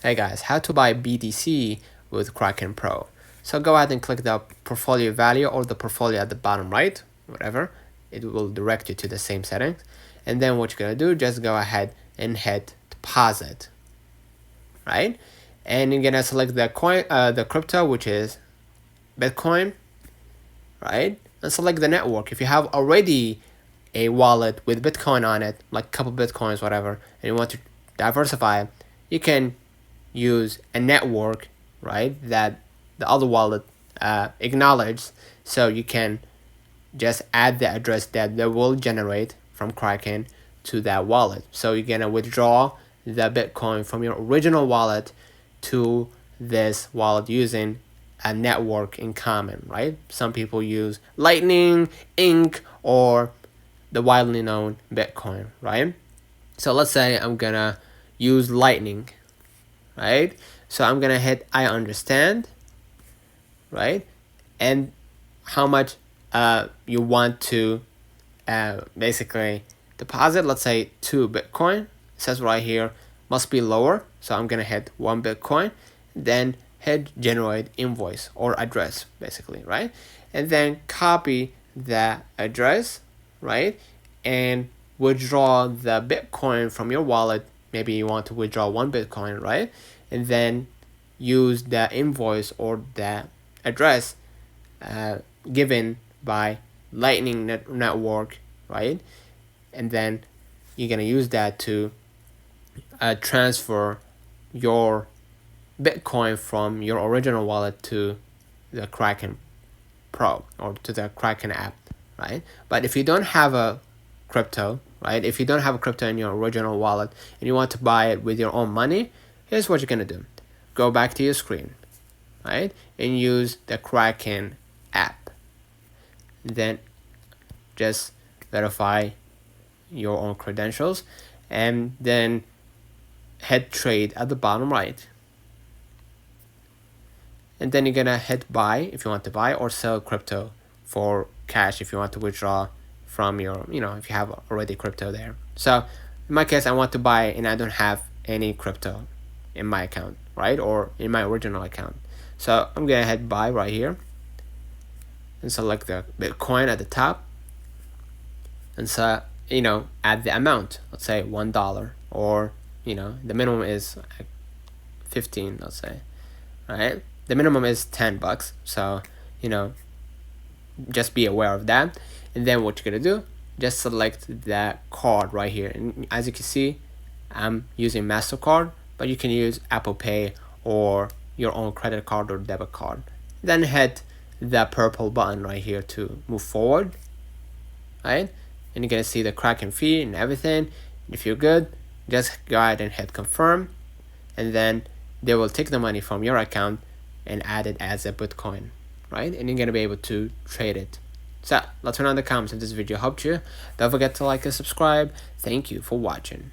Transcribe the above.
Hey guys, how to buy BTC with Kraken Pro. So go ahead and click the portfolio value or the portfolio at the bottom right, whatever. It will direct you to the same settings. And then what you're gonna do, just go ahead and hit deposit, right? And you're gonna select the coin, the crypto, which is Bitcoin, right? And select the network. If you have already a wallet with Bitcoin on it, like a couple Bitcoins, whatever, and you want to diversify, you can use a network, right, that the other wallet acknowledges. So you can just add the address that they will generate from Kraken to that wallet. So you're gonna withdraw the Bitcoin from your original wallet to this wallet using a network in common, right? Some people use Lightning, Ink, or the widely known Bitcoin, right? So let's say I'm gonna use Lightning, right? So I'm gonna hit I understand, right? And how much you want to basically deposit. Let's say 2 Bitcoin. It says right here must be lower, so I'm gonna hit 1 Bitcoin, then hit generate invoice or address, basically, right? And then copy the address, right? And withdraw the Bitcoin from your wallet. Maybe you want to withdraw 1 Bitcoin, right? And then use the invoice or the address given by Lightning Network, right? And then you're gonna use that to transfer your Bitcoin from your original wallet to the Kraken Pro or to the Kraken app, right? But if you don't have a crypto, right? If you don't have a crypto in your original wallet and you want to buy it with your own money, here's what you're gonna do. Go back to your screen, right? And use the Kraken app. Then just verify your own credentials and then hit trade at the bottom right. And then you're gonna hit buy if you want to buy or sell crypto for cash if you want to withdraw from your, if you have already crypto there. So in my case, I want to buy and I don't have any crypto in my account, right? Or in my original account. So I'm gonna hit buy right here and select the Bitcoin at the top. And so, add the amount, let's say $1, or, the minimum is 15, let's say, right? The minimum is $10, so just be aware of that. And then what you're gonna do, just select that card right here, and as you can see, I'm using MasterCard, but you can use Apple Pay or your own credit card or debit card. Then hit the purple button right here to move forward, right? And you're gonna see the Kraken fee and everything. If you're good, just go ahead and hit confirm, and then they will take the money from your account and add it as a Bitcoin, right? And you're gonna be able to trade it. So let's know in the comments if this video helped you. Don't forget to like and subscribe. Thank you for watching.